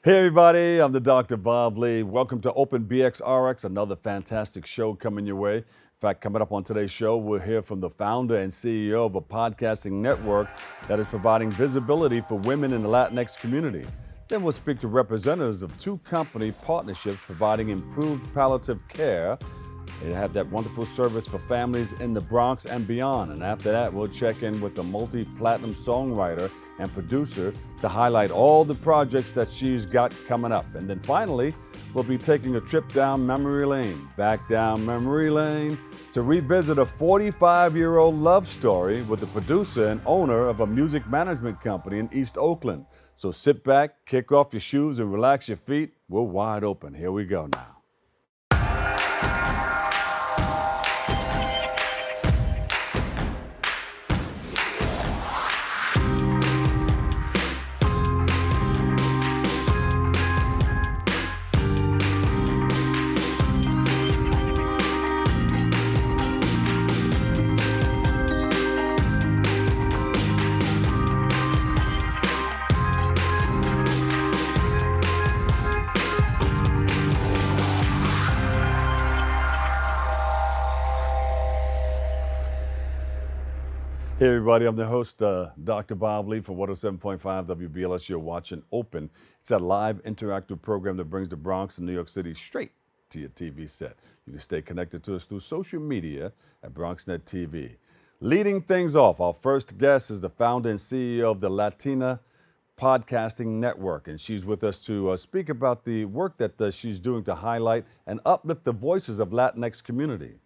Hey everybody, I'm the Dr. Bob Lee. Welcome to Open BxRx, another fantastic show coming your way. In fact, coming up on today's show, we'll hear from the founder and CEO of a podcasting network that is providing visibility for women in the Latinx community. Then we'll speak to representatives of two company partnerships providing improved palliative care. They have that wonderful service for families in the Bronx and beyond. And after that, we'll check in with the Multi-Platnum Songwriter and producer to highlight all the projects that she's got coming up. And then finally, we'll be taking a trip down memory lane, back down memory lane, to revisit a 45-year-old love story with the producer and owner of a music management company in East Oakland. So sit back, kick off your shoes, and relax your feet. We're wide open. Here we go now. Hey everybody, I'm the host, Dr. Bob Lee for 107.5 WBLS. You're watching Open. It's a live interactive program that brings the Bronx and New York City straight to your TV set. You can stay connected to us through social media at BronxNet TV. Leading things off, our first guest is the founder and CEO of the Latina Podcasting Network, and she's with us to speak about the work that she's doing to highlight and uplift the voices of Latinx community.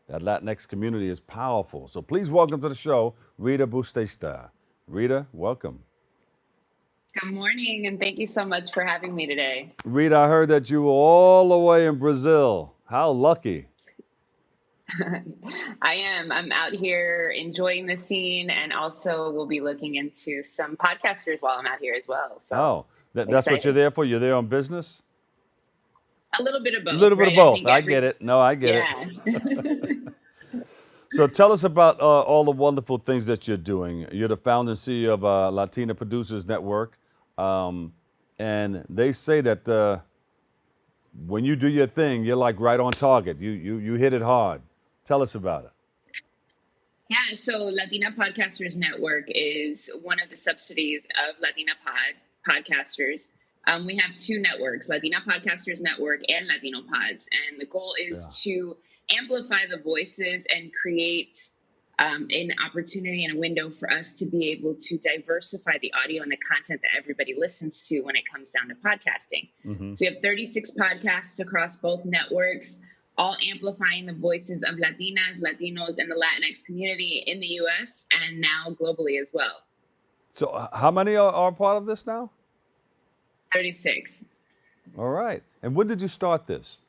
That Latinx community is powerful. So please welcome to the show, Rita Bautista. Rita, welcome. Good morning, and thank you so much for having me today. Rita, I heard that you were all the way in Brazil. How lucky. I am. I'm out here enjoying the scene, and also we'll be looking into some podcasters while I'm out here as well. So that's what you're there for? You're there on business? A little bit of both. A little bit of both. I get it. No, I get it. So tell us about all the wonderful things that you're doing. You're the founder and CEO of Latina Producers Network. And they say that when you do your thing, you're like right on target. You hit it hard. Tell us about it. Yeah, so Latina Podcasters Network is one of the subsidiaries of Latina Podcasters. We have two networks, Latina Podcasters Network and Latino Pods. And the goal is to amplify the voices and create an opportunity and a window for us to be able to diversify the audio and the content that everybody listens to when it comes down to podcasting. Mm-hmm. So we have 36 podcasts across both networks, all amplifying the voices of Latinas, Latinos, and the Latinx community in the U.S. and now globally as well. So how many are part of this now? 36. All right. And when did you start this?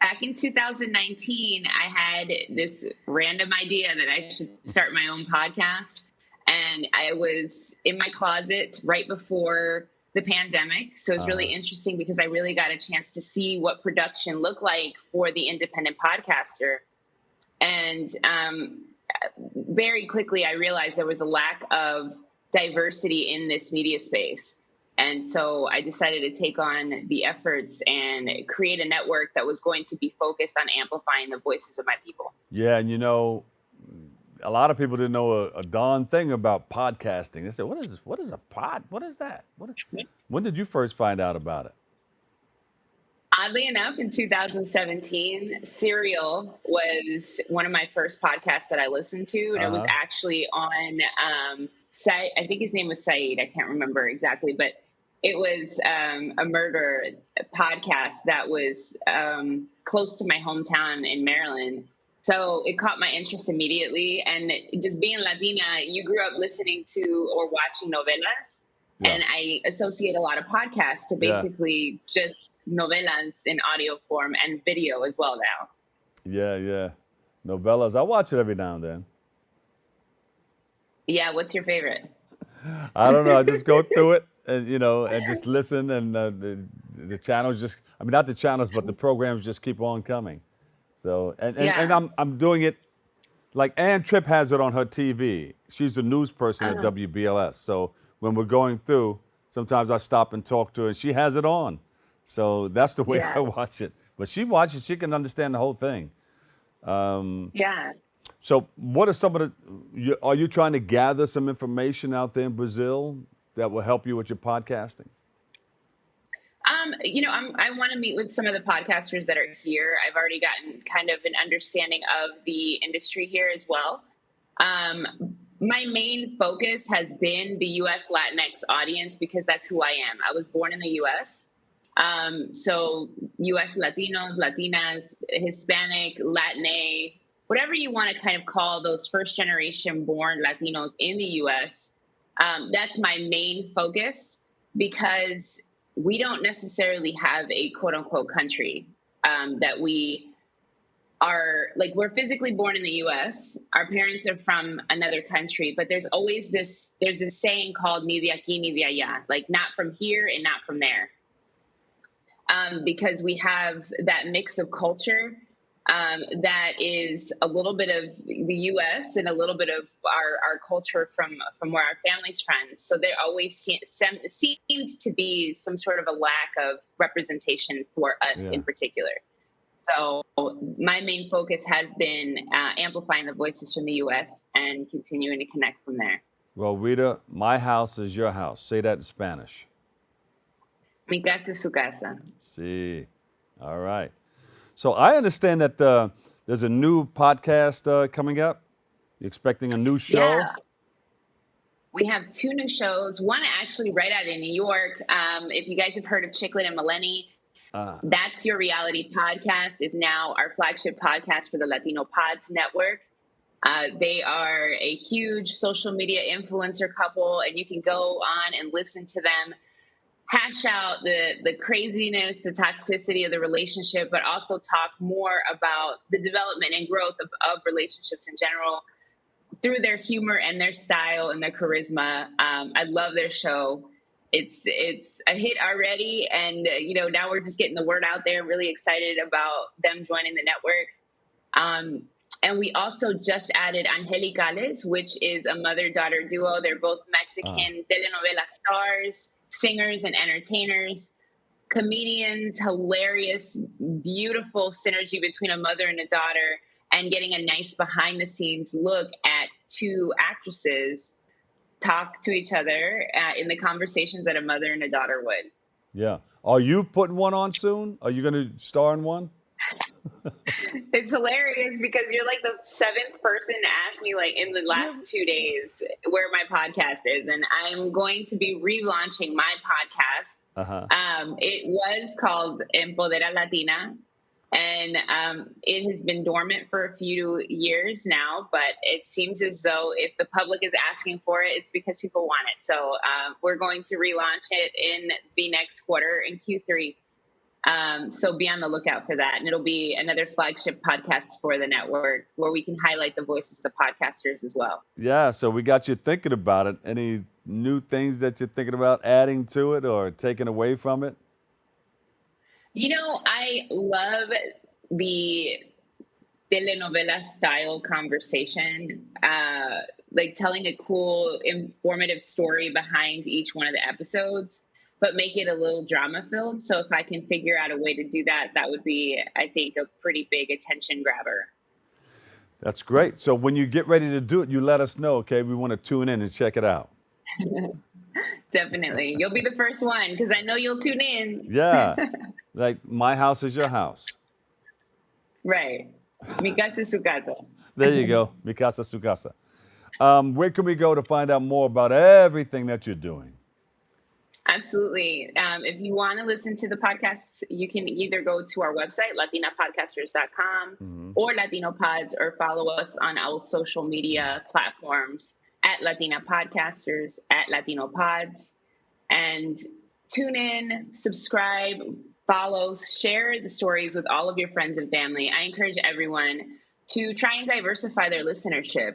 Back in 2019, I had this random idea that I should start my own podcast. And I was in my closet right before the pandemic. So it's really interesting because I really got a chance to see what production looked like for the independent podcaster. And very quickly, I realized there was a lack of diversity in this media space. And so I decided to take on the efforts and create a network that was going to be focused on amplifying the voices of my people. Yeah, and you know, a lot of people didn't know a darn thing about podcasting. They said, what is a pod? What is that? When did you first find out about it? Oddly enough, in 2017, Serial was one of my first podcasts that I listened to. And it was actually on, I think his name was Saeed. I can't remember exactly, but it was a murder podcast that was close to my hometown in Maryland. So it caught my interest immediately. And just being Latina, you grew up listening to or watching novelas. Yeah. And I associate a lot of podcasts to basically just novelas in audio form and video as well now. Yeah. Novelas. I watch it every now and then. Yeah. What's your favorite? I don't know. I just go through it and, and just listen. And the channels just, not the channels, but the programs just keep on coming. So, and I'm doing it like Ann Tripp has it on her TV. She's the news person at WBLS. So when we're going through, sometimes I stop and talk to her, and she has it on. So that's the way Yeah. I watch it. But she watches, she can understand the whole thing. Yeah. So what are some of the, are you trying to gather some information out there in Brazil that will help you with your podcasting? I want to meet with some of the podcasters that are here. I've already gotten kind of an understanding of the industry here as well. My main focus has been the U.S. Latinx audience because that's who I am. I was born in the U.S. So U.S. Latinos, Latinas, Hispanic, Latina, whatever you want to kind of call those first generation born Latinos in the U.S. That's my main focus because we don't necessarily have a quote unquote country that we are like, we're physically born in the US. Our parents are from another country, but there's this saying called ni de aquí ni de allá, like not from here and not from there. Because we have that mix of culture that is a little bit of the U.S. and a little bit of our culture from where our family's from. So there always seems to be some sort of a lack of representation for us in particular. So my main focus has been amplifying the voices from the U.S. and continuing to connect from there. Well, Rita, my house is your house. Say that in Spanish. Mi casa es su casa. Sí. All right. So I understand that there's a new podcast coming up. You're expecting a new show? Yeah. We have 2 new shows. One actually right out in New York. If you guys have heard of Chicklet and Millennium, That's Your Reality podcast is now our flagship podcast for the Latino Pods Network. They are a huge social media influencer couple, and you can go on and listen to them hash out the craziness, the toxicity of the relationship, but also talk more about the development and growth of relationships in general through their humor and their style and their charisma. I love their show. It's a hit already. And, now we're just getting the word out there. Really excited about them joining the network. And we also just added Angelicales, which is a mother-daughter duo. They're both Mexican telenovela stars, singers and entertainers, comedians, hilarious, beautiful synergy between a mother and a daughter, and getting a nice behind the scenes look at 2 actresses talk to each other in the conversations that a mother and a daughter would. Yeah. Are you putting one on soon? Are you going to star in one? It's hilarious because you're like the 7th person to ask me like in the last 2 days where my podcast is, and I'm going to be relaunching my podcast. It was called Empodera Latina, and it has been dormant for a few years now, but it seems as though if the public is asking for it, it's because people want it. So we're going to relaunch it in the next quarter in Q3. So be on the lookout for that. And it'll be another flagship podcast for the network where we can highlight the voices of podcasters as well. Yeah, so we got you thinking about it. Any new things that you're thinking about adding to it or taking away from it? I love the telenovela style conversation, like telling a cool, informative story behind each one of the episodes, but make it a little drama filled. So if I can figure out a way to do that, that would be, I think, a pretty big attention grabber. That's great. So when you get ready to do it, you let us know, okay? We want to tune in and check it out. Definitely. You'll be the first one because I know you'll tune in. Yeah. Like my house is your house. Right. Mi casa es su casa. There you go. Mi casa su casa. Where can we go to find out more about everything that you're doing? Absolutely. If you want to listen to the podcast, you can either go to our website, latinapodcasters.com, or Latino Pods, or follow us on our social media platforms at Latina Podcasters, at Latino Pods. And tune in, subscribe, follow, share the stories with all of your friends and family. I encourage everyone to try and diversify their listenership,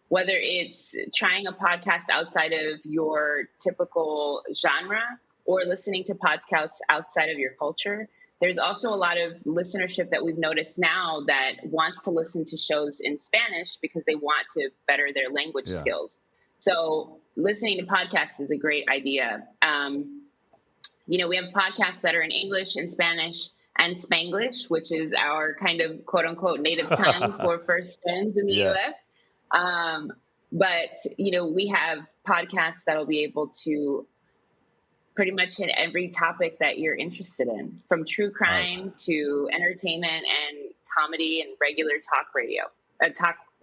whether it's trying a podcast outside of your typical genre or listening to podcasts outside of your culture. There's also a lot of listenership that we've noticed now that wants to listen to shows in Spanish because they want to better their language skills. So listening to podcasts is a great idea. We have podcasts that are in English and Spanish and Spanglish, which is our kind of quote unquote native tongue for first gens in the U.S. But we have podcasts that'll be able to pretty much hit every topic that you're interested in, from true crime to entertainment and comedy and regular talk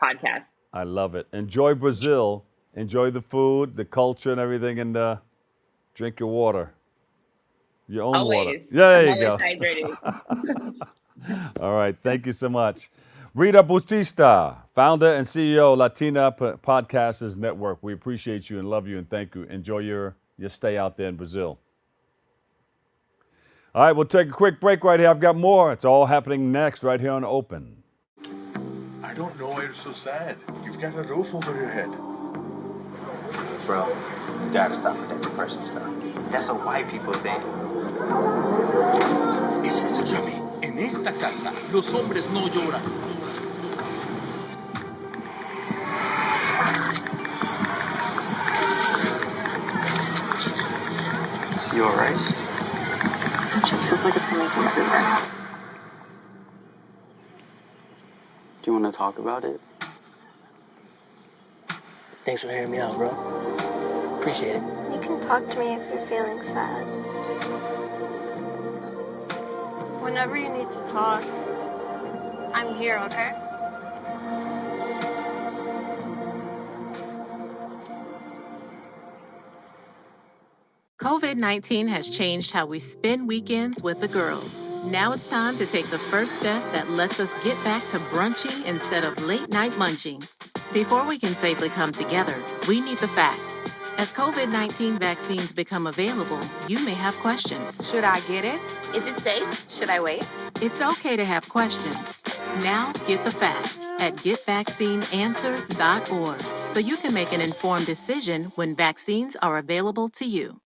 podcast. I love it. Enjoy Brazil. Enjoy the food, the culture, and everything, and drink your water. Your own water. There you go. All right. Thank you so much. Rita Bautista, founder and CEO, Latina Podcasters Network. We appreciate you and love you and thank you. Enjoy your stay out there in Brazil. All right, we'll take a quick break right here. I've got more. It's all happening next right here on Open. I don't know why you're so sad. You've got a roof over your head. Bro, you gotta stop with that depression stuff. That's a white people thing. Escúchame, en esta casa, los hombres no lloran. You alright? It just feels like it's coming from everywhere. Do you want to talk about it? Thanks for hearing me out, bro. Appreciate it. You can talk to me if you're feeling sad. Whenever you need to talk, I'm here, okay? COVID-19 has changed how we spend weekends with the girls. Now it's time to take the first step that lets us get back to brunching instead of late-night munching. Before we can safely come together, we need the facts. As COVID-19 vaccines become available, you may have questions. Should I get it? Is it safe? Should I wait? It's okay to have questions. Now get the facts at getvaccineanswers.org so you can make an informed decision when vaccines are available to you.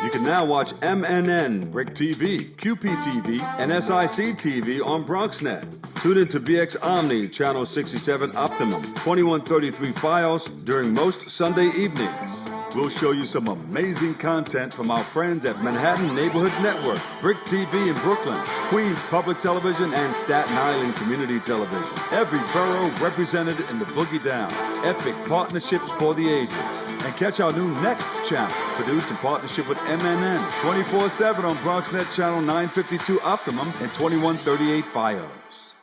You can now watch MNN, Brick TV, QPTV, and SIC TV on BronxNet. Tune in to BX Omni, Channel 67 Optimum, 2133 Fios during most Sunday evenings. We'll show you some amazing content from our friends at Manhattan Neighborhood Network, Brick TV in Brooklyn, Queens Public Television, and Staten Island Community Television. Every borough represented in the Boogie Down. Epic partnerships for the ages. And catch our new Next channel, produced in partnership with MNN, 24/7 on BronxNet Channel 952 Optimum and 2138 Fios.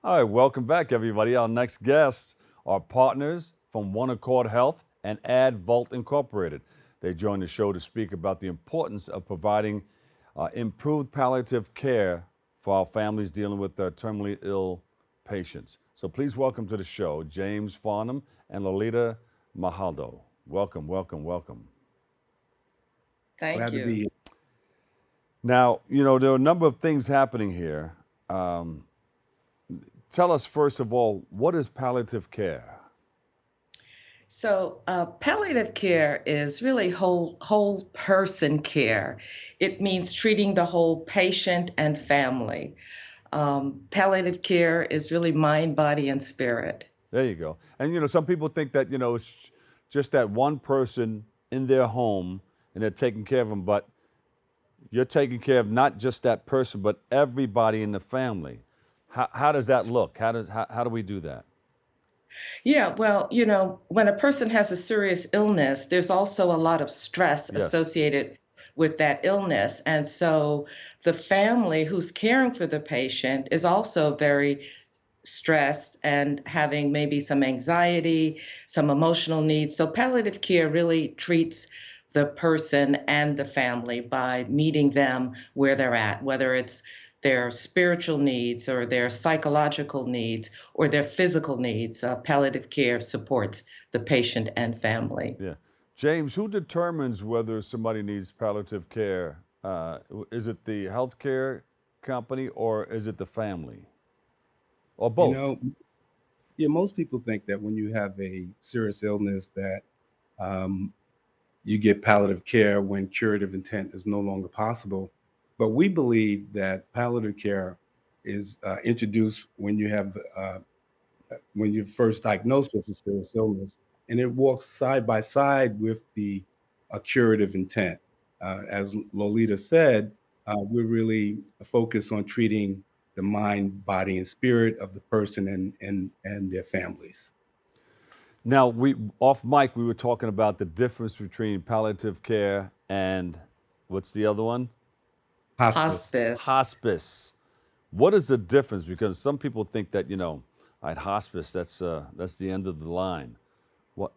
All right, welcome back, everybody. Our next guests are partners from One Accord Health and AdVault Incorporated. They joined the show to speak about the importance of providing improved palliative care for our families dealing with terminally ill patients. So please welcome to the show James Farnum and Lolita Melhado. Welcome, welcome, welcome. Thank you. Glad to be here. Now, there are a number of things happening here. Tell us, first of all, what is palliative care? So palliative care is really whole person care. It means treating the whole patient and family. Palliative care is really mind, body, and spirit. There you go. And, some people think that, it's just that one person in their home and they're taking care of them, but you're taking care of not just that person, but everybody in the family. How does that look? How do we do that? Yeah, well, when a person has a serious illness, there's also a lot of stress associated with that illness. And so the family who's caring for the patient is also very stressed and having maybe some anxiety, some emotional needs. So palliative care really treats the person and the family by meeting them where they're at, whether it's their spiritual needs or their psychological needs or their physical needs. Palliative care supports the patient and family. Yeah. James, who determines whether somebody needs palliative care? Is it the healthcare company or is it the family? Or both? Most people think that when you have a serious illness that you get palliative care when curative intent is no longer possible. But we believe that palliative care is introduced when you have when you're first diagnosed with a serious illness, and it walks side by side with the curative intent. As Lolita said, we're really focused on treating the mind, body, and spirit of the person and their families. Now, off mic, we were talking about the difference between palliative care and what's the other one? Hospice. Hospice. What is the difference? Because some people think that, at hospice, that's the end of the line. What?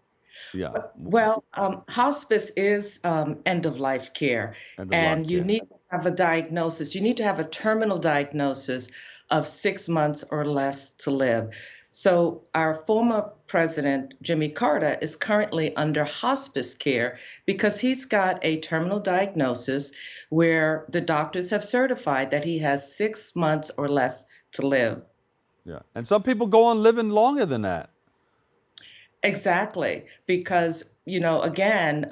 Yeah. Well, hospice is end-of-life care, and you need to have a diagnosis. You need to have a terminal diagnosis of 6 months or less to live. So our former president, Jimmy Carter, is currently under hospice care because he's got a terminal diagnosis where the doctors have certified that he has 6 months or less to live. Yeah, and some people go on living longer than that. Exactly, because, again,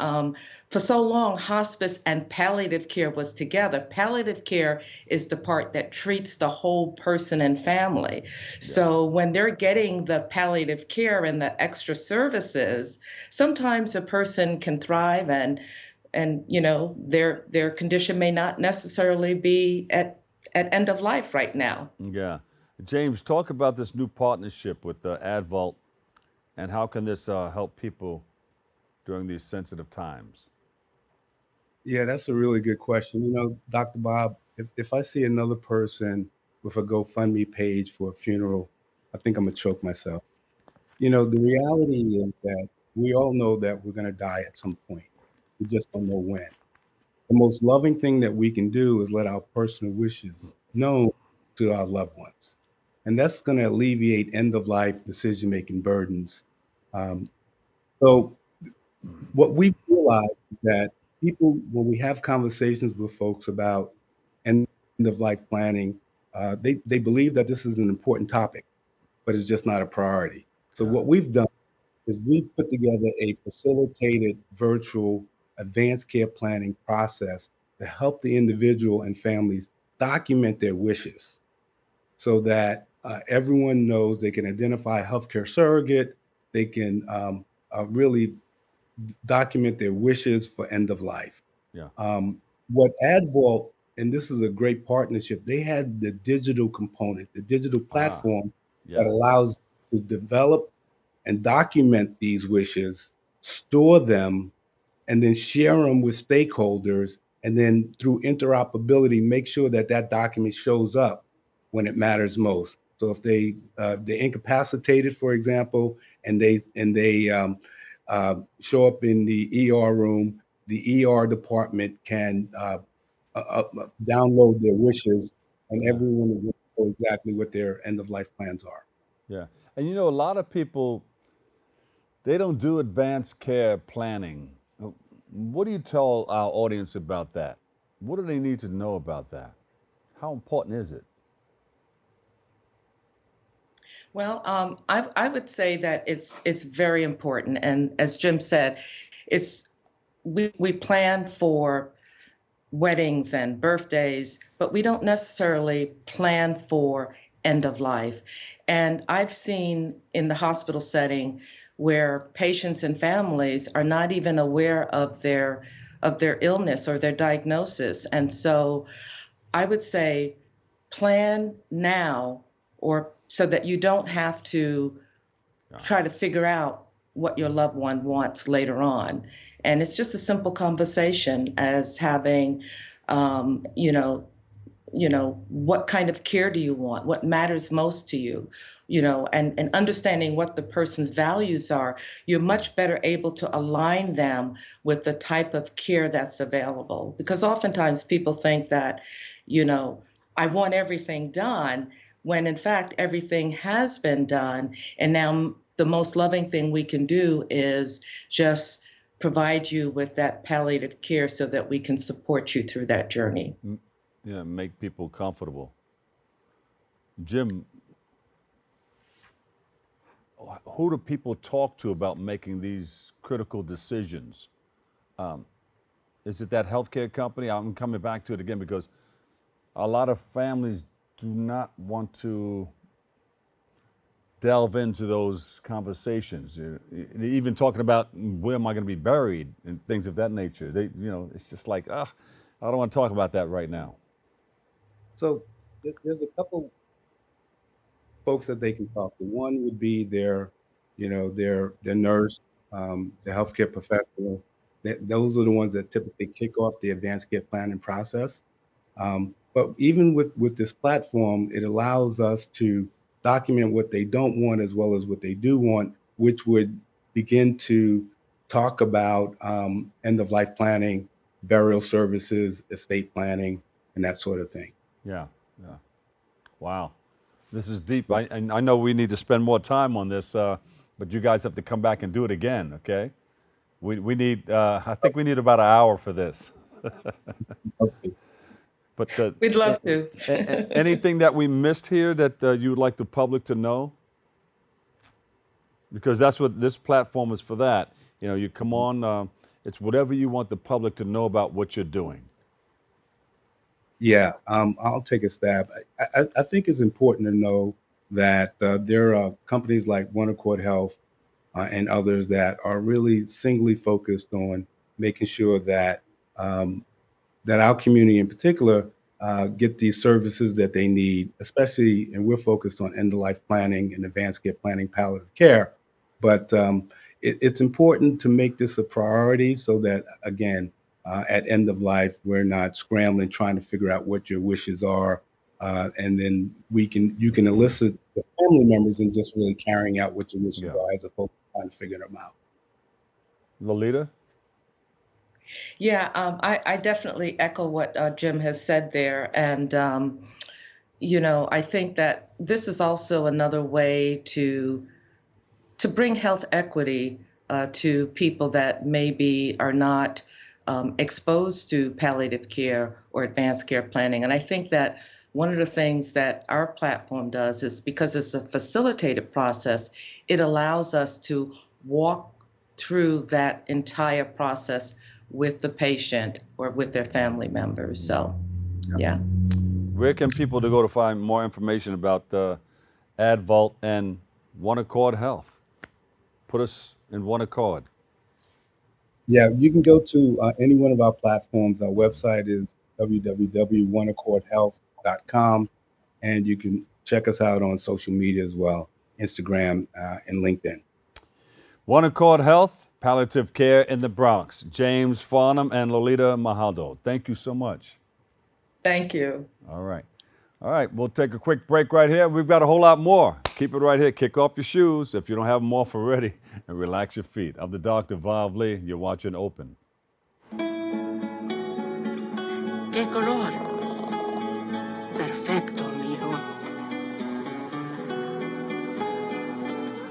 for so long, hospice and palliative care was together. Palliative care is the part that treats the whole person and family. Yeah. So when they're getting the palliative care and the extra services, sometimes a person can thrive and their condition may not necessarily be at end of life right now. Yeah. James, talk about this new partnership with AdVault. And how can this help people during these sensitive times? Yeah, that's a really good question. Dr. Bob, if I see another person with a GoFundMe page for a funeral, I think I'm going to choke myself. The reality is that we all know that we're going to die at some point. We just don't know when. The most loving thing that we can do is let our personal wishes known to our loved ones. And that's going to alleviate end-of-life decision-making burdens. So what we realize is that people, when we have conversations with folks about end-of-life planning, they believe that this is an important topic, but it's just not a priority. So what we've done is we've put together a facilitated virtual advanced care planning process to help the individual and families document their wishes so that everyone knows they can identify a healthcare surrogate, they can really document their wishes for end of life. Yeah. What AdVault, and this is a great partnership, they had the digital component, the digital platform that allows to develop and document these wishes, store them, and then share them with stakeholders, and then through interoperability, make sure that document shows up when it matters most. So if they're incapacitated, for example, and they show up in the ER room, the ER department can download their wishes, and everyone will know exactly what their end of life plans are. Yeah, and a lot of people, they don't do advanced care planning. What do you tell our audience about that? What do they need to know about that? How important is it? Well, I would say that it's very important, and as Jim said, we plan for weddings and birthdays, but we don't necessarily plan for end of life. And I've seen in the hospital setting where patients and families are not even aware of their illness or their diagnosis, and so I would say plan now, or so that you don't have to try to figure out what your loved one wants later on. And it's just a simple conversation as having, what kind of care do you want? What matters most to you? And understanding what the person's values are, you're much better able to align them with the type of care that's available. Because oftentimes people think that, I want everything done, when in fact everything has been done. And now the most loving thing we can do is just provide you with that palliative care so that we can support you through that journey. Yeah, make people comfortable. Jim, who do people talk to about making these critical decisions? Is it that healthcare company? I'm coming back to it again because a lot of families do not want to delve into those conversations. Even talking about where am I going to be buried and things of that nature. It's just like, I don't want to talk about that right now. So there's a couple folks that they can talk to. One would be their nurse, the healthcare professional. Those are the ones that typically kick off the advanced care planning process. But even with this platform, it allows us to document what they don't want as well as what they do want, which would begin to talk about end-of-life planning, burial services, estate planning, and that sort of thing. Yeah. Wow. This is deep. I know we need to spend more time on this, but you guys have to come back and do it again, okay? We need, I think we need about an hour for this. Okay. But we'd love to. Anything that we missed here that you would like the public to know? Because that's what this platform is for. That you come on, it's whatever you want the public to know about what you're doing. Yeah, I'll take a stab. I think it's important to know that there are companies like One Accord Health and others that are really singly focused on making sure that that our community in particular get these services that they need, especially, and we're focused on end-of-life planning and advanced care planning, palliative care. But it's important to make this a priority so that, again, at end of life, we're not scrambling trying to figure out what your wishes are, and then you can elicit the family members and just really carrying out what your wishes are as opposed to trying to figure them out. Lolita? Yeah, I definitely echo what Jim has said there. And, I think that this is also another way to bring health equity to people that maybe are not exposed to palliative care or advanced care planning. And I think that one of the things that our platform does is, because it's a facilitated process, it allows us to walk through that entire process with the patient or with their family members. So, yeah. Where can people go to find more information about AdVault and One Accord Health? Put us in one accord. Yeah, you can go to any one of our platforms. Our website is www.oneaccordhealth.com, and you can check us out on social media as well, Instagram and LinkedIn. One Accord Health, Palliative Care in the Bronx. James Farnum and Lolita Melhado. Thank you so much. Thank you. All right. We'll take a quick break right here. We've got a whole lot more. Keep it right here. Kick off your shoes if you don't have them off already, and relax your feet. I'm the Dr. Vav Lee. You're watching Open. ¿Qué color? Perfecto, mijo.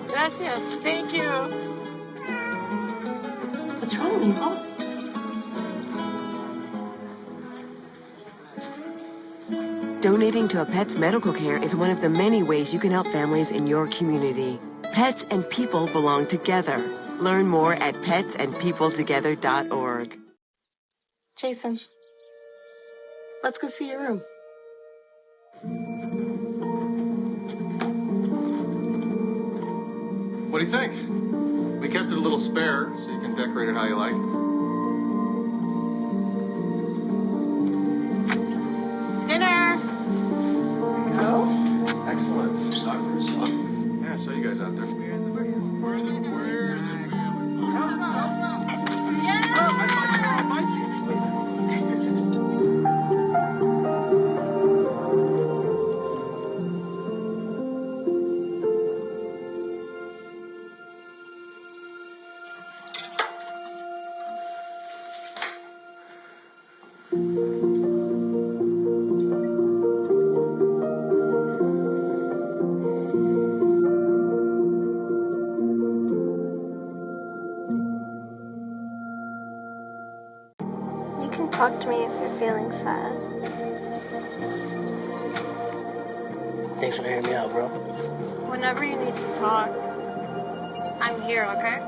Gracias. Thank you. What's wrong, mijo? Donating to a pet's medical care is one of the many ways you can help families in your community. Pets and people belong together. Learn more at petsandpeopletogether.org. Jason, let's go see your room. What do you think? We kept it a little spare, so you can decorate it how you like. Dinner! Go. Excellent. Sorry for this one. Yeah, I saw you guys out there. We're in the room. Talk to me if you're feeling sad. Thanks for hearing me out, bro. Whenever you need to talk, I'm here, okay?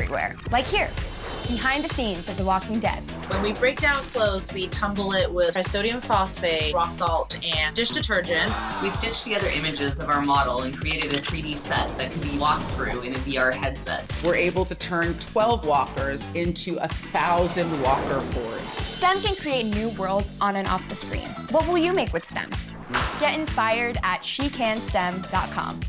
everywhere, like here, behind the scenes of The Walking Dead. When we break down clothes, we tumble it with trisodium phosphate, rock salt, and dish detergent. We stitched together images of our model and created a 3D set that can be walked through in a VR headset. We're able to turn 12 walkers into 1,000 walker boards. STEM can create new worlds on and off the screen. What will you make with STEM? Get inspired at shecanstem.com.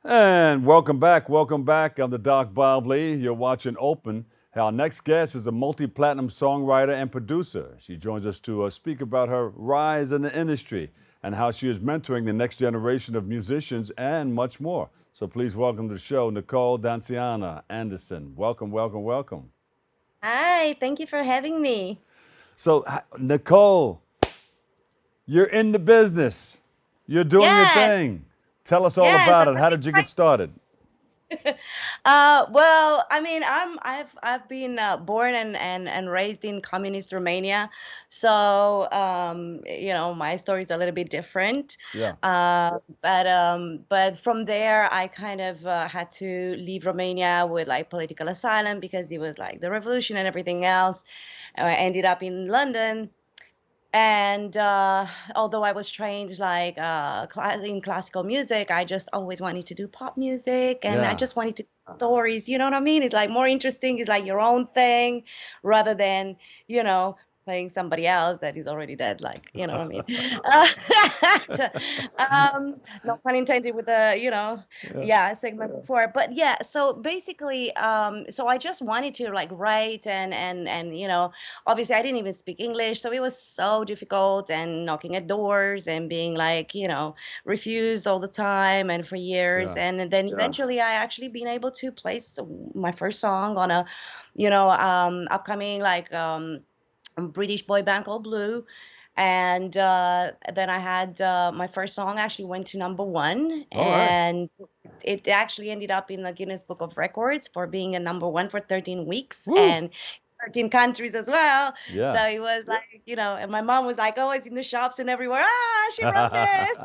And welcome back. I'm the Doc Bob Lee. You're watching Open. Our next guest is a multi-platinum songwriter and producer. She joins us to speak about her rise in the industry and how she is mentoring the next generation of musicians and much more. So please welcome to the show, Nicole Dacianna Anderson. Welcome. Hi, thank you for having me. So, Nicole, you're in the business. You're doing your thing. Tell us all about it. How did you get started? Well, I mean, I've been born and raised in communist Romania, so my story is a little bit different. Yeah. But from there, I kind of had to leave Romania with like political asylum because it was like the revolution and everything else. I ended up in London. And although I was trained like in classical music, I just always wanted to do pop music, and I just wanted to tell stories. You know what I mean? It's like more interesting. It's like your own thing, rather than playing somebody else that is already dead. Like you know what I mean? No pun intended with the segment before. But yeah, so basically, so I just wanted to like write and obviously I didn't even speak English, so it was so difficult and knocking at doors and being like refused all the time and for years, and then eventually I actually been able to place my first song on a upcoming like British boy band called Blue, and then I had my first song actually went to #1, and it actually ended up in the Guinness Book of Records for being a #1 for 13 weeks. Woo! And 13 countries as well. Yeah. So it was like, and my mom was like always in the shops and everywhere. She wrote this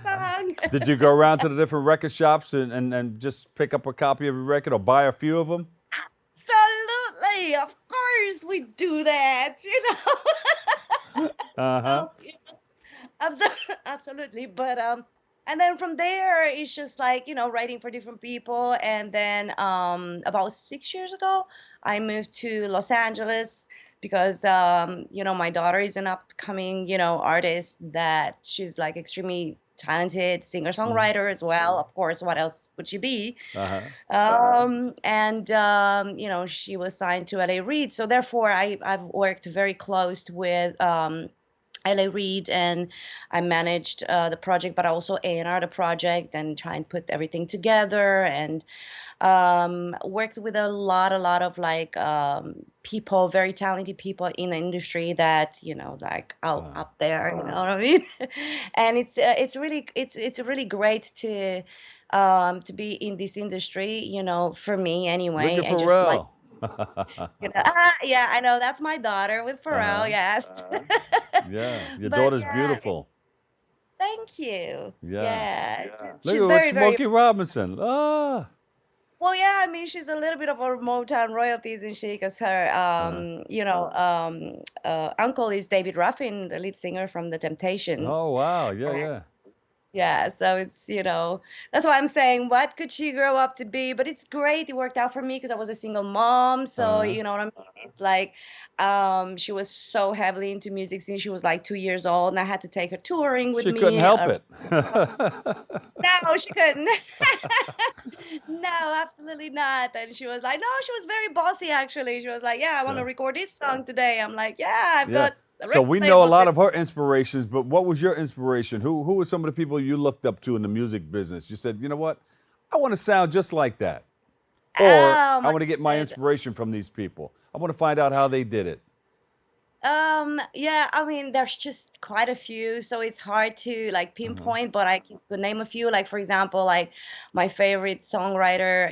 song. Did you go around to the different record shops and just pick up a copy of a record or buy a few of them? Absolutely, of course we do that, Absolutely, but and then from there it's just like writing for different people, and then about 6 years ago I moved to Los Angeles because my daughter is an upcoming artist that she's like extremely talented singer-songwriter as well. Of course, what else would she be? And she was signed to LA Reid, so therefore I've worked very close with LA Reid, and I managed the project, but I also A&R the project and try and put everything together, and worked with a lot of like people, very talented people in the industry that like up there, you know what I mean? And it's really great to be in this industry, for me anyway. Look at and Pharrell. Just like, yeah, I know, that's my daughter with Pharrell. Yes. Yeah, your daughter's beautiful. Thank you. Yeah. She's Look very, at Smokey Robinson. Well, yeah, I mean, she's a little bit of a Motown royalty, isn't she? Because her, uncle is David Ruffin, the lead singer from The Temptations. Oh, wow. Yeah. Yeah, so it's, that's why I'm saying, what could she grow up to be? But it's great. It worked out for me because I was a single mom. So, you know what I mean? It's like, she was so heavily into music since she was like 2 years old, and I had to take her touring with me. She couldn't help it. No, she couldn't. No, absolutely not. And she was like, no, she was very bossy, actually. She was like, I want to record this song today. I'm like, I've got. So we know a lot of her inspirations, but what was your inspiration? Who were some of the people you looked up to in the music business? You said, you know what? I want to sound just like that. Or I want to get my inspiration from these people. I want to find out how they did it. Yeah, I mean, there's just quite a few, so it's hard to like pinpoint, but I could name a few. Like, for example, like my favorite songwriter,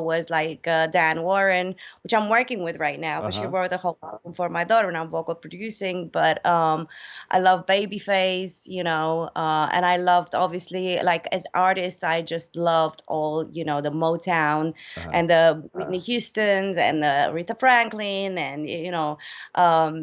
was like Dan Warren, which I'm working with right now, but she wrote the whole album for my daughter and I'm vocal producing. But I love Babyface, and I loved, obviously, like as artists, I just loved all, the Motown and the Whitney Houstons and the Aretha Franklin and,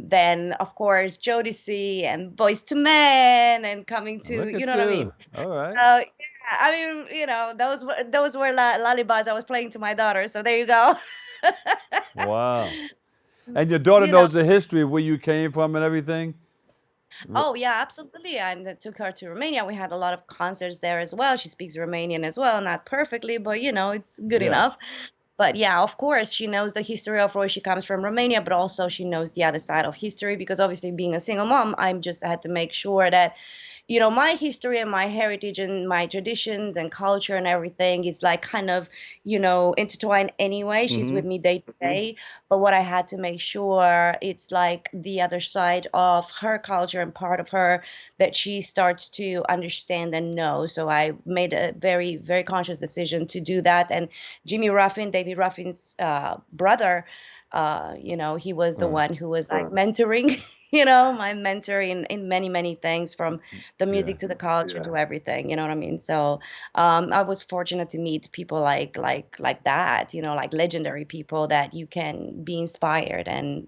then of course Jodeci and Boys to Men and coming to, Look at what I mean? All right. Yeah, I mean, those were lullabies I was playing to my daughter. So there you go. Wow. And your daughter knows the history of where you came from and everything? Oh yeah, absolutely. And I took her to Romania. We had a lot of concerts there as well. She speaks Romanian as well, not perfectly, but it's good enough. But yeah, of course, she knows the history of where she comes from, Romania, but also she knows the other side of history because obviously being a single mom, I had to make sure that, my history and my heritage and my traditions and culture and everything is like kind of, intertwined anyway. She's with me day to day. But what I had to make sure it's like the other side of her culture and part of her that she starts to understand and know. So I made a very, very conscious decision to do that. And Jimmy Ruffin, David Ruffin's brother, he was the one who was like mentoring my mentor in many, many things from the music to the culture to everything, you know what I mean? So I was fortunate to meet people like that, like legendary people that you can be inspired and,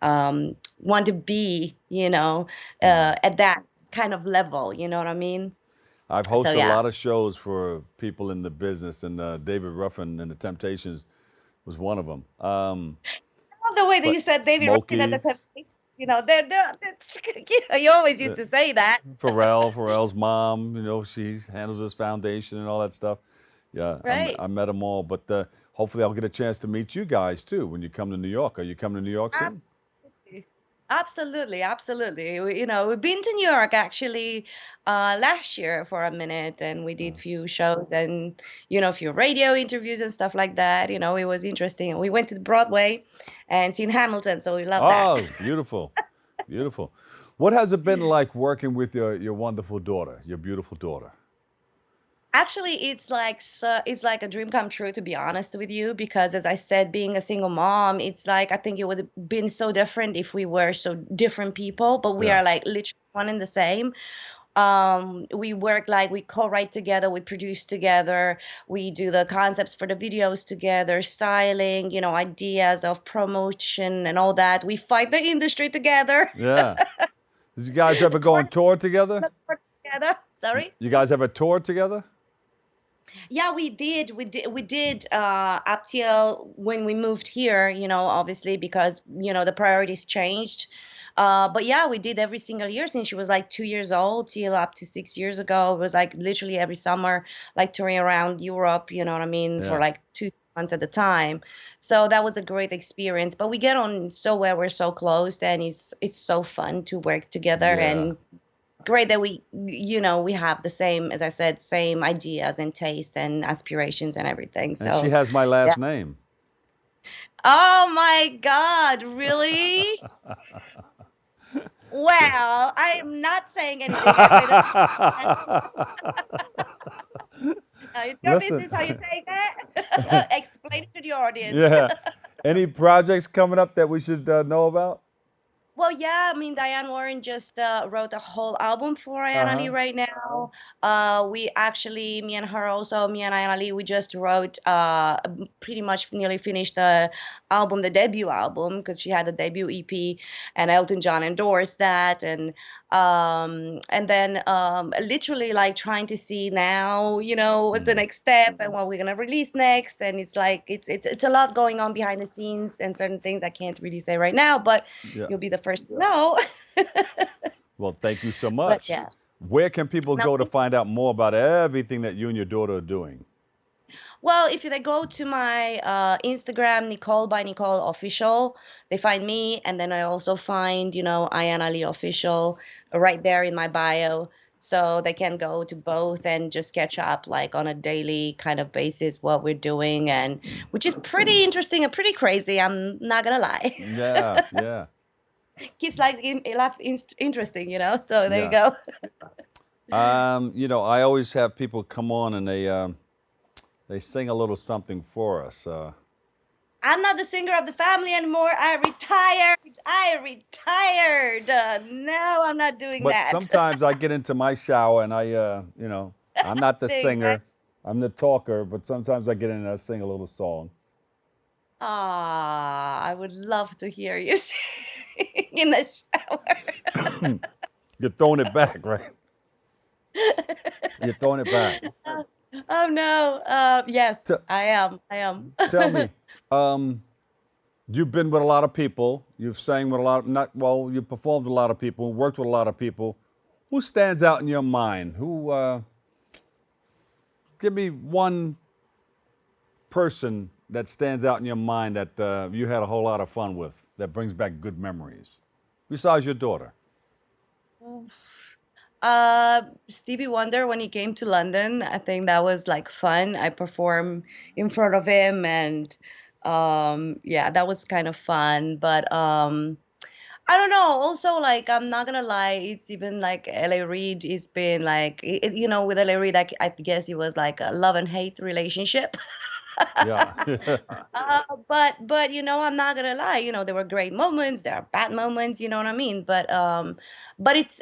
want to be, at that kind of level, you know what I mean? I've hosted a lot of shows for people in the business, and David Ruffin and the Temptations was one of them. I love the way that you said David Ruffin and the Temptations. You always used to say that. Pharrell's mom, she handles his foundation and all that stuff. Yeah, right. I met them all, but hopefully I'll get a chance to meet you guys too when you come to New York. Are you coming to New York soon? Absolutely. We've been to New York actually last year for a minute, and we did a few shows and, a few radio interviews and stuff like that. It was interesting. We went to Broadway and seen Hamilton, so we love that. Oh, beautiful. Beautiful. What has it been like working with your wonderful daughter, your beautiful daughter? Actually, it's like a dream come true, to be honest with you, because as I said, being a single mom, it's like I think it would have been so different if we were so different people, but we are like literally one and the same. We work we co-write together, we produce together, we do the concepts for the videos together, styling, ideas of promotion and all that. We fight the industry together. Yeah. Did you guys ever go on tour together? Sorry? You guys ever toured together? Yeah, we did up till when we moved here, obviously because, the priorities changed. But yeah, we did every single year since she was like 2 years old till up to 6 years ago. It was like literally every summer, like touring around Europe, you know what I mean, for like 2 months at a time. So that was a great experience. But we get on so well, we're so close, and it's so fun to work together and great that we have the same, as I said, same ideas and taste and aspirations and everything. So and she has my last name. Oh my God, really? Well, I am not saying anything. It's your business how you say that. Explain it to the audience. Yeah. Any projects coming up that we should know about? Well, yeah, I mean, Diane Warren just wrote a whole album for Ayana Lee right now. We actually, me and Ayana Lee, we just wrote, pretty much nearly finished the album, the debut album, because she had a debut EP, and Elton John endorsed that, and then literally like trying to see now, what's the next step and what we're gonna release next, and it's like it's a lot going on behind the scenes and certain things I can't really say right now, but you'll be the first to know. Well, thank you so much. But, where can people go to find out more about everything that you and your daughter are doing? Well, if they go to my Instagram, Nicole by Nicole Official, they find me, and then I also find, Ayana Lee Official right there in my bio. So they can go to both and just catch up like on a daily kind of basis what we're doing, and which is pretty interesting and pretty crazy. I'm not gonna lie. Yeah. keeps life interesting, you know. So there you go. You know, I always have people come on and they sing a little something for us. I'm not the singer of the family anymore. I retired. No, I'm not doing that. But sometimes I get into my shower and I, you know, I'm not the singer, I'm the talker, but sometimes I get in and I sing a little song. I would love to hear you sing in the shower. You're throwing it back, right? You're throwing it back. Oh no. Yes, I am. Tell me, you've been with a lot of people. You've sang with a lot. You performed with a lot of people. Worked with a lot of people. Who stands out in your mind? Who? Give me one person that stands out in your mind that you had a whole lot of fun with. That brings back good memories. Besides your daughter. Stevie Wonder, when he came to London, I think that was like fun. I performed in front of him, and yeah, that was kind of fun. But I don't know. Also, like, I'm not gonna lie, it's even like L.A. Reid. It's been like, you know, with L.A. Reid, I guess it was like a love and hate relationship. Yeah. But you know, I'm not gonna lie. You know, there were great moments. There are bad moments. You know what I mean? But it's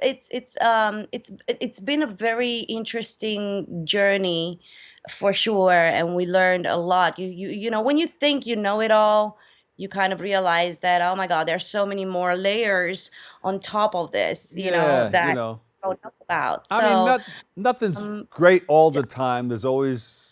been a very interesting journey, for sure. And we learned a lot. You know, when you think you know it all, you kind of realize that, oh my God, there's so many more layers on top of this. You know, that you know. I don't know about. I So, mean, nothing's great all the time. There's always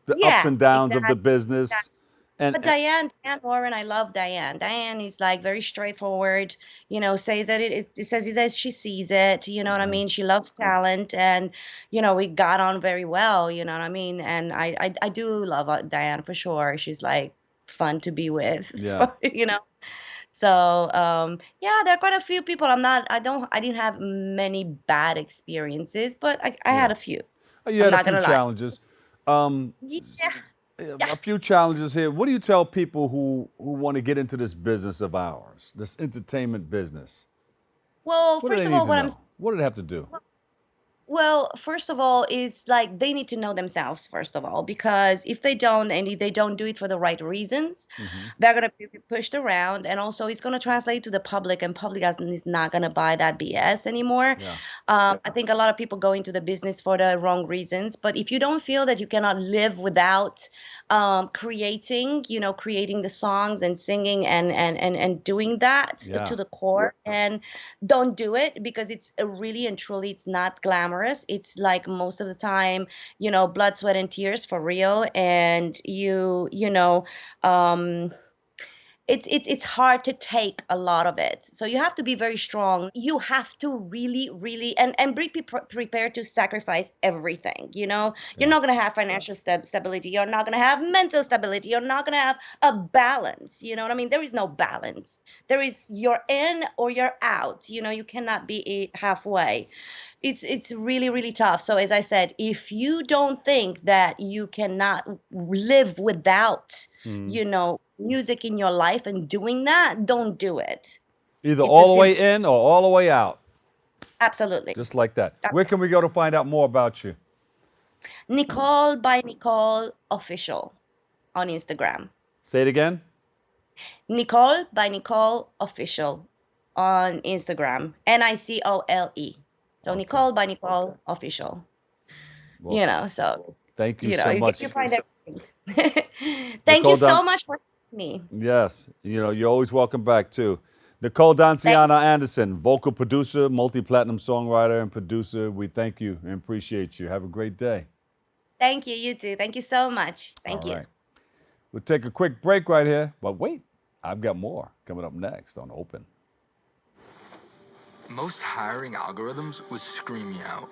the ups and downs of the business. But Diane Warren, I love Diane. Diane is like very straightforward, you know, says that it says that she sees it, you know what I mean? She loves talent, and, you know, we got on very well, you know what I mean? And I do love Diane for sure. She's like fun to be with, you know? So, yeah, there are quite a few people. I didn't have many bad experiences, but I had a few. You had a few challenges. Yeah. A few challenges here. What do you tell people who want to get into this business of ours, this entertainment business? Well, first of all, what do they have to do? Well, first of all, is like they need to know themselves, first of all, because if they don't, and if they don't do it for the right reasons, they're going to be pushed around. And also it's going to translate to the public, and public is not going to buy that BS anymore. Yeah. I think a lot of people go into the business for the wrong reasons. But if you don't feel that you cannot live without creating the songs and singing and doing that to the core, and don't do it, because it's really and truly, it's not glamorous. It's like most of the time, you know, blood, sweat, and tears for real. And it's hard to take a lot of it. So you have to be very strong. You have to really, really, and be prepared to sacrifice everything. You know, you're not going to have financial stability. You're not going to have mental stability. You're not going to have a balance. You know what I mean? There is no balance. There is, you're in or you're out. You know, you cannot be halfway. It's really, really tough. So as I said, if you don't think that you cannot live without, you know, music in your life and doing that, don't do it. It's all the way in or all the way out. Absolutely. Just like that. Where can we go to find out more about you? Nicole by Nicole Official on Instagram. Say it again. Nicole by Nicole Official on Instagram. NICOLE. So Nicole by Nicole Official. Well, you know, so thank you so much. You find everything. Thank you so much for me. Yes, you know, you're always welcome back too. Nicole Dacianna Anderson, vocal producer, multi-platinum songwriter and producer. We thank you and appreciate you. Have a great day. Thank you, you too. Thank you so much. Thank you. Right. We'll take a quick break right here, but wait, I've got more coming up next on Open. Most hiring algorithms would scream me out.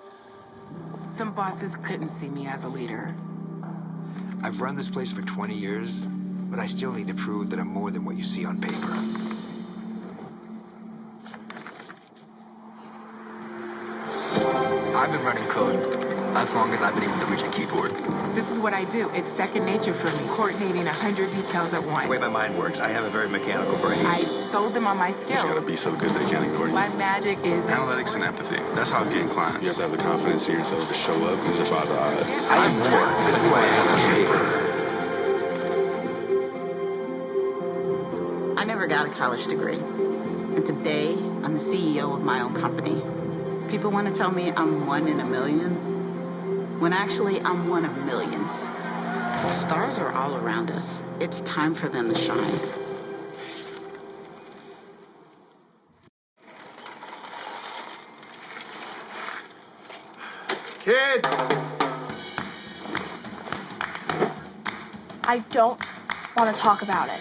Some bosses couldn't see me as a leader. I've run this place for 20 years, but I still need to prove that I'm more than what you see on paper. I've been running code. as long as I've been able to reach a keyboard. This is what I do. It's second nature for me, coordinating 100 details at once. It's the way my mind works. I have a very mechanical brain. I sold them on my skills. You gotta be so good they can't ignore you. My magic is Analytics and empathy. That's how I gain clients. You have to have the confidence in yourself to show up and defy the odds. I'm more than who I am on paper. I never got a college degree. And today, I'm the CEO of my own company. People want to tell me I'm one in a million, when actually I'm one of millions. The stars are all around us. It's time for them to shine. Kids! I don't want to talk about it.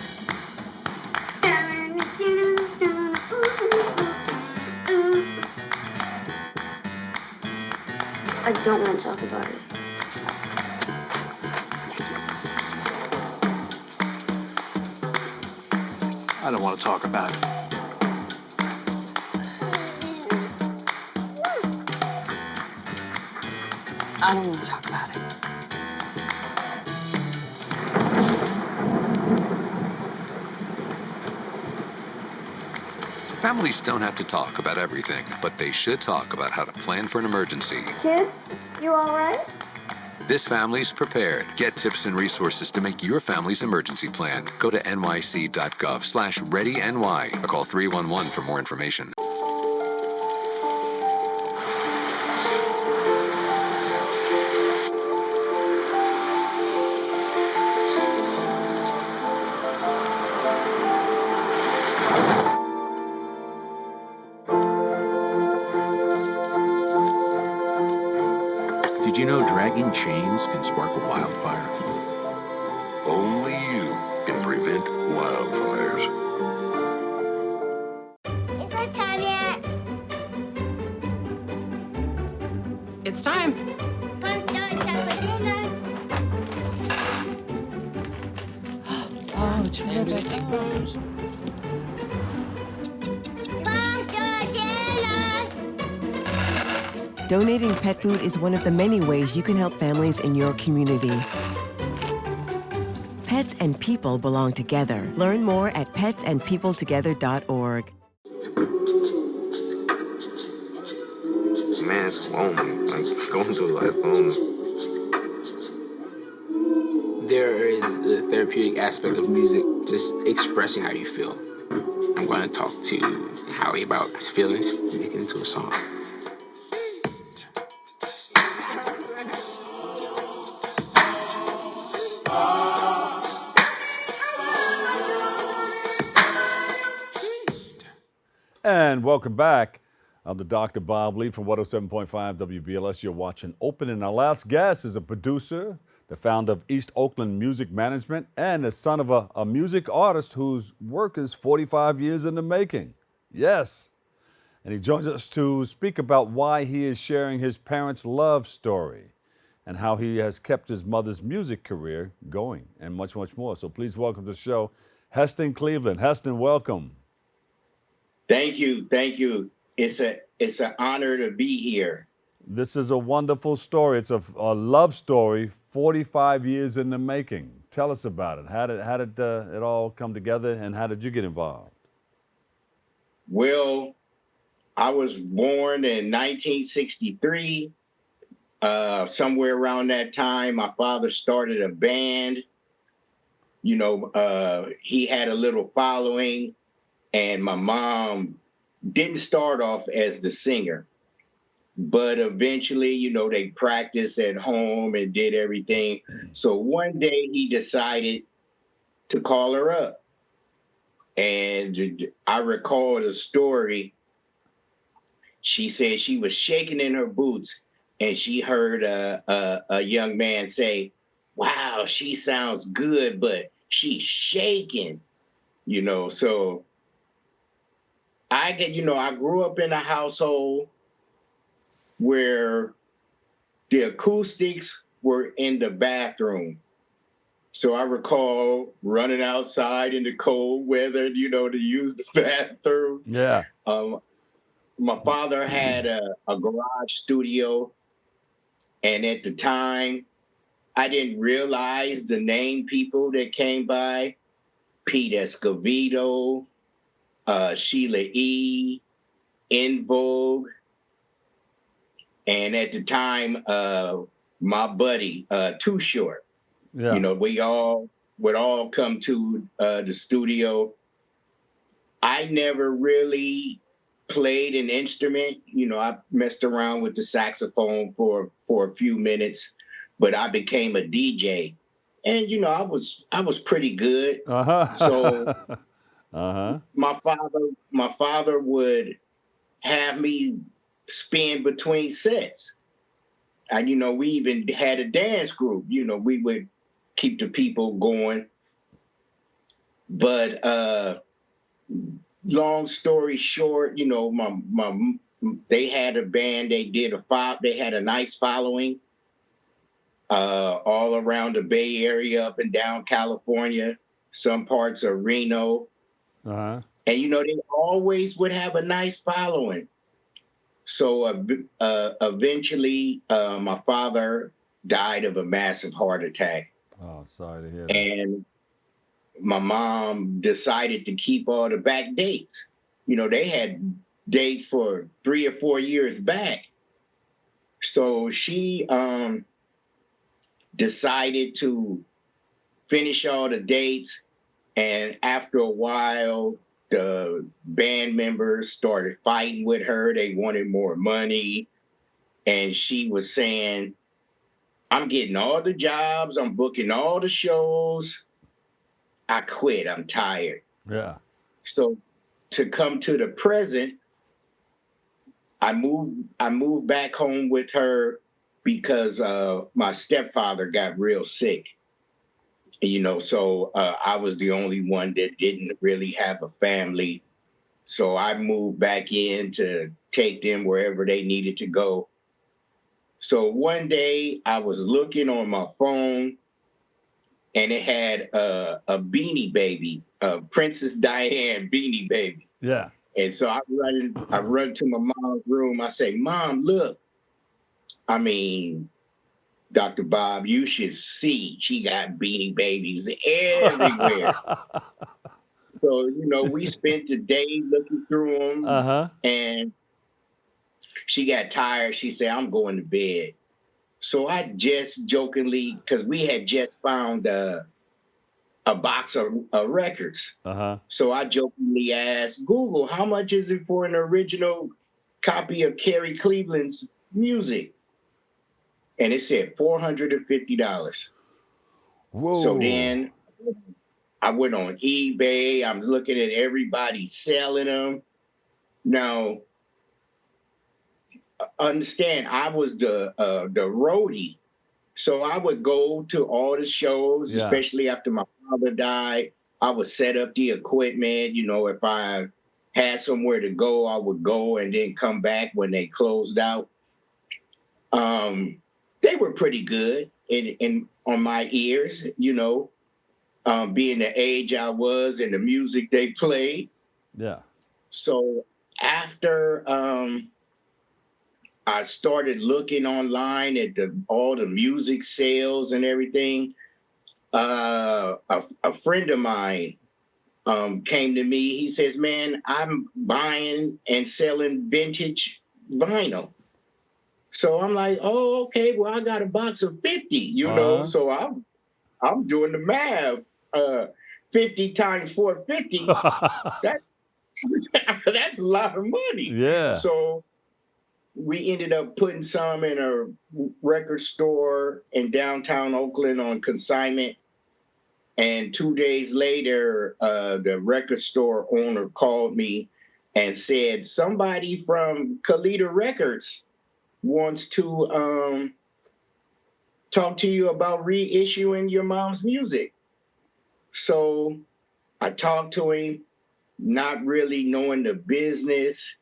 I don't want to talk about it. I don't want to talk about it. I don't want to talk about it. Families don't have to talk about everything, but they should talk about how to plan for an emergency. Kids, you all right? This family's prepared. Get tips and resources to make your family's emergency plan. Go to nyc.gov/readyny or call 311 for more information. Did you know dragging chains can spark a wildfire? Only you can prevent wildfires. Is it time yet? It's time. I'm starting time for dinner. Oh, terrific. Donating pet food is one of the many ways you can help families in your community. Pets and people belong together. Learn more at petsandpeopletogether.org. Man, it's lonely. Like, going through life lonely. There is the therapeutic aspect of music, just expressing how you feel. I'm going to talk to Howie about his feelings, make it into a song. And welcome back. I'm the Dr. Bob Lee from 107.5 WBLS. You're watching Open, and our last guest is a producer, the founder of East Oakland Music Management, and the son of a music artist whose work is 45 years in the making. Yes. And he joins us to speak about why he is sharing his parents' love story and how he has kept his mother's music career going, and much, much more. So please welcome to the show, Heston Cleveland. Heston, welcome. Thank you. Thank you. It's an honor to be here. This is a wonderful story. It's a love story, 45 years in the making. Tell us about it. How did it all come together, and how did you get involved? Well, I was born in 1963. Somewhere around that time, my father started a band. You know, he had a little following. And my mom didn't start off as the singer, but eventually, you know, they practiced at home and did everything. So one day he decided to call her up. And I recall the story. She said she was shaking in her boots and she heard a young man say, "Wow, she sounds good, but she's shaking," you know, so I grew up in a household where the acoustics were in the bathroom. So I recall running outside in the cold weather, you know, to use the bathroom. Yeah. My father had a garage studio, And at the time, I didn't realize the name people that came by: Pete Escovedo, Sheila E., In Vogue, and at the time, my buddy, Too Short. Yeah. You know, we all would all come to the studio. I never really played an instrument. You know, I messed around with the saxophone for a few minutes, but I became a DJ. And, you know, I was pretty good. So my father would have me spin between sets. And, you know, we even had a dance group. You know, we would keep the people going. But long story short, you know, they had a band. They had a nice following all around the Bay Area, up and down California, some parts of Reno. And, you know, they always would have a nice following. So eventually, my father died of a massive heart attack. Oh, sorry to hear that. And my mom decided to keep all the back dates. You know, they had dates for 3 or 4 years back. So she decided to finish all the dates. And after a while, the band members started fighting with her. They wanted more money. And she was saying, I'm getting all the jobs. I'm booking all the shows. I quit. I'm tired. Yeah. So to come to the present, I moved back home with her because my stepfather got real sick. You know, so I was the only one that didn't really have a family. So I moved back in to take them wherever they needed to go. So one day I was looking on my phone and it had a Beanie Baby, Princess Diane Beanie Baby. Yeah. And so I run to my mom's room. I say, Mom, look. I mean, Dr. Bob, you should see she got Beanie Babies everywhere. So, you know, we spent the day looking through them. And she got tired. She said, I'm going to bed. So I just jokingly, because we had just found a box of records. So I jokingly asked Google, how much is it for an original copy of Carrie Cleveland's music? And it said $450. Whoa. So then I went on eBay. I'm looking at everybody selling them. Now, understand, I was the roadie. So I would go to all the shows, especially after my father died. I would set up the equipment. You know, if I had somewhere to go, I would go and then come back when they closed out. They were pretty good in on my ears, you know, being the age I was and the music they played. Yeah. So after I started looking online at all the music sales and everything, a friend of mine came to me. He says, man, I'm buying and selling vintage vinyl. So I'm like, oh, okay, well, I got a box of 50, you know, so I'm doing the math. 50 times 450, that's a lot of money. Yeah. So we ended up putting some in a record store in downtown Oakland on consignment. And 2 days later, the record store owner called me and said, somebody from Kalita Records wants to talk to you about reissuing your mom's music. So I talked to him, not really knowing the business.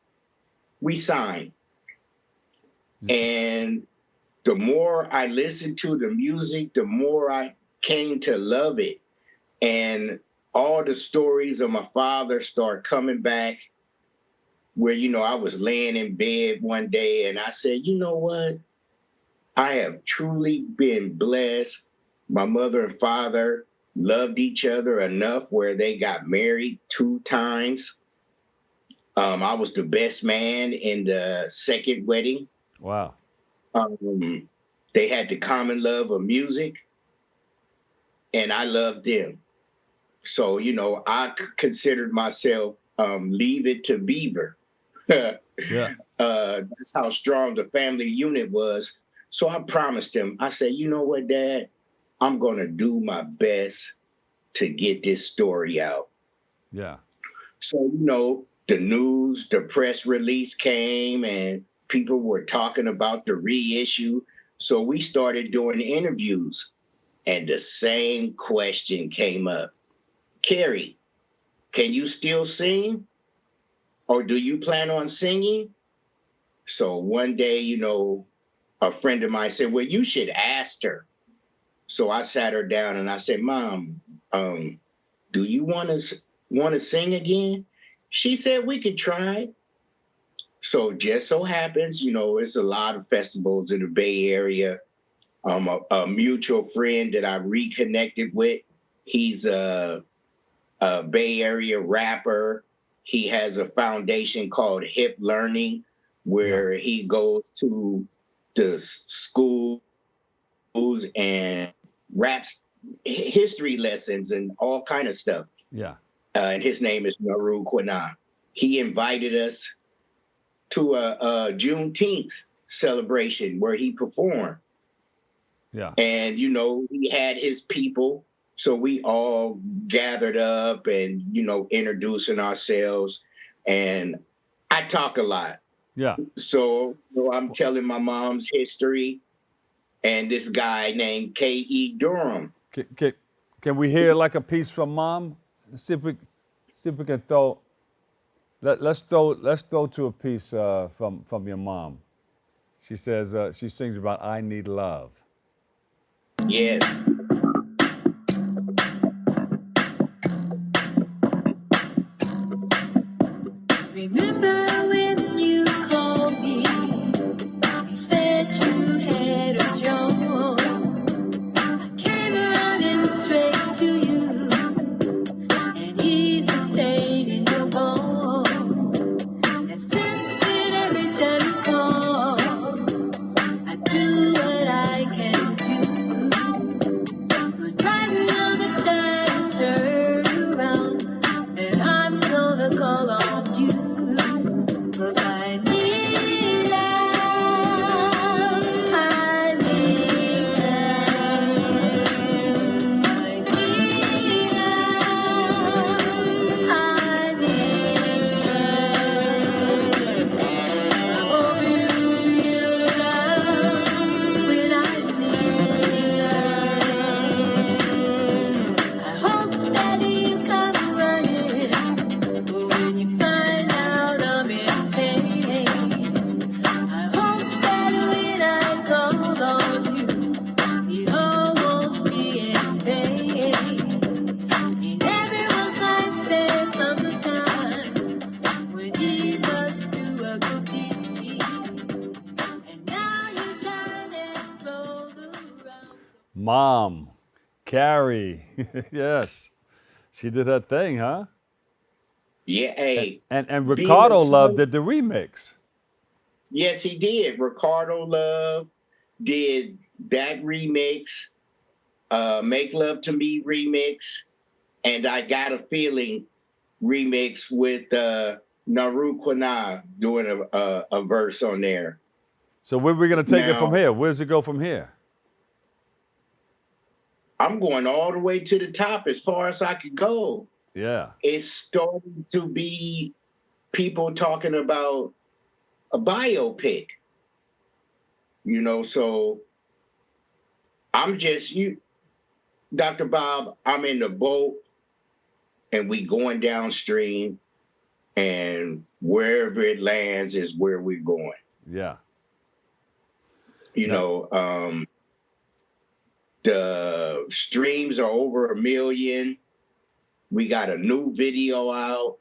We signed. And the more I listened to the music, the more I came to love it. And all the stories of my father start coming back where, you know, I was laying in bed one day and I said, you know what? I have truly been blessed. My mother and father loved each other enough where they got married 2 times. I was the best man in the second wedding. Wow. They had the common love of music, and I loved them. So, you know, I considered myself leave it to Beaver. Yeah. That's how strong the family unit was. So I promised him, I said, you know what, Dad? I'm going to do my best to get this story out. Yeah. So, you know, the news, the press release came and people were talking about the reissue. So we started doing interviews and the same question came up. Carrie, can you still sing? Or do you plan on singing? So one day, you know, a friend of mine said, well, you should ask her. So I sat her down and I said, Mom, do you want to sing again? She said we could try. So just so happens, you know, it's a lot of festivals in the Bay Area. A mutual friend that I reconnected with, he's a Bay Area rapper. He has a foundation called Hip Learning, where he goes to the schools and raps history lessons and all kind of stuff. Yeah. And his name is Naru Quina. He invited us to a Juneteenth celebration where he performed. Yeah. And, you know, he had his people. So we all gathered up and, you know, introducing ourselves. And I talk a lot. Yeah. So I'm telling my mom's history and this guy named K.E. Durham. Can we hear like a piece from Mom? See if we can throw. Let's throw to a piece from your mom. She says she sings about "I Need Love." Yes. Remember when you called me? You said you had a job. I came running straight to you, and easy pain in your bone. And since then, every time you call, I do what I can do. But right now the tide's turned around, and I'm gonna call on you. 'Cause I need love, I need love, I need love, I need love. I hope you'll be around when I need love. I hope that you come running when you find out I'm in pain. I hope that when I call on you, it all won't be in vain. In everyone's life there comes a time when he must do a good deed. And now you got it rolled around. Mom, Carrie. Yes, she did her thing, huh? Yeah, hey. And Ricardo Being a Love son- did the remix. Yes, he did. Ricardo Love did that remix, Make Love to Me remix, and I Got a Feeling remix with Naru Quina doing a verse on there. So where are we gonna take it Now- from here? Where's it go from here? I'm going all the way to the top as far as I could go. Yeah. It's starting to be people talking about a biopic. You know, so I'm just Dr. Bob, I'm in the boat and we going downstream and wherever it lands is where we're going. Yeah. You know, the streams are over 1 million. We got a new video out.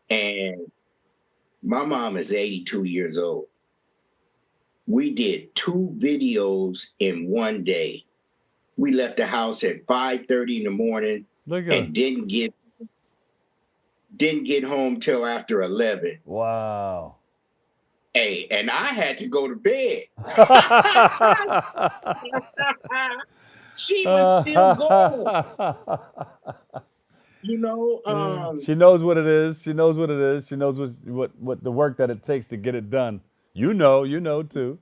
And my mom is 82 years old. We did 2 videos in one day. We left the house at 5:30 in the morning and didn't get home till after 11. Wow. Hey, and I had to go to bed. She was still going. You know, she knows what it is. She knows what it is. She knows what the work that it takes to get it done. You know too.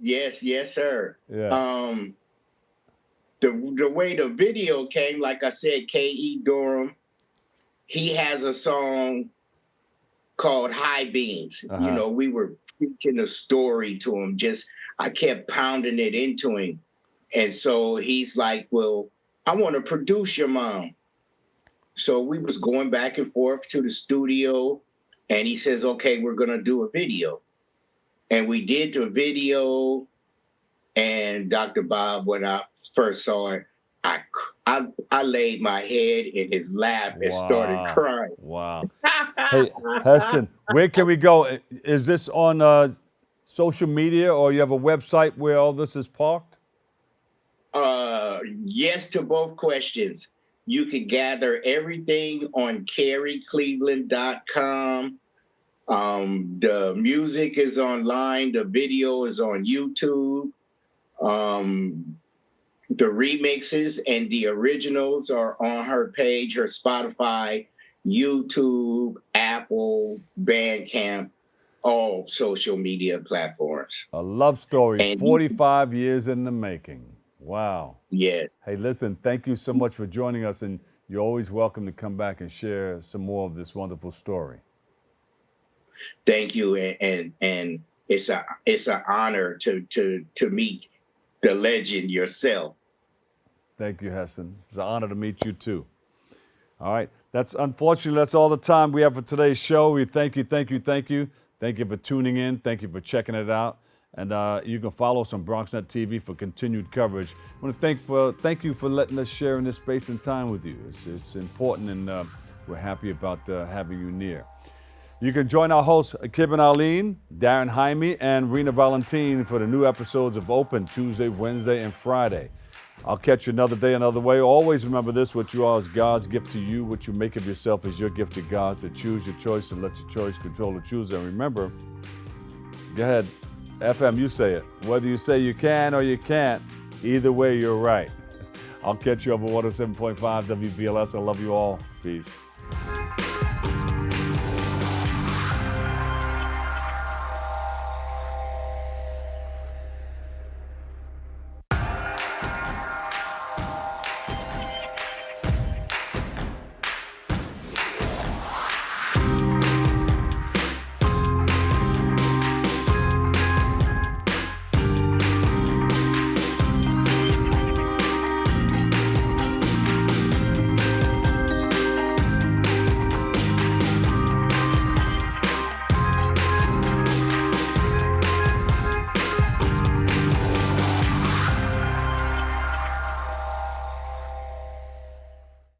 Yes, sir. Yeah. The way the video came, like I said, K.E. Durham, he has a song called High Beams. You know, we were preaching a story to him. I kept pounding it into him. And so he's like, well, I want to produce your mom. So we was going back and forth to the studio, and he says, okay, we're going to do a video. And we did the video, and Dr. Bob, when I first saw it, I laid my head in his lap and started crying. Wow. Hey, Heston, where can we go? Is this on social media, or you have a website where all this is parked? Yes to both questions. You can gather everything on carriecleveland.com. The music is online. The video is on YouTube. The remixes and the originals are on her page, her Spotify, YouTube, Apple, Bandcamp, all social media platforms. A love story, 45 years in the making. Wow. Yes. Hey, listen, thank you so much for joining us, and you're always welcome to come back and share some more of this wonderful story. Thank you, and it's an honor to meet the legend yourself. Thank you, Heston. It's an honor to meet you too. All right, that's all the time we have for today's show. We thank you. Thank you for tuning in. Thank you for checking it out. And you can follow us on BronxNet TV for continued coverage. I want to thank you for letting us share in this space and time with you. It's important, and we're happy about having you near. You can join our hosts, Kibben Arlene, Darren Jaime, and Rena Valentine for the new episodes of Open Tuesday, Wednesday, and Friday. I'll catch you another day, another way. Always remember this: what you are is God's gift to you. What you make of yourself is your gift to God. So choose your choice and let your choice control the choose. And remember, go ahead, FM, you say it. Whether you say you can or you can't, either way, you're right. I'll catch you over 107.5 WVLS. I love you all. Peace.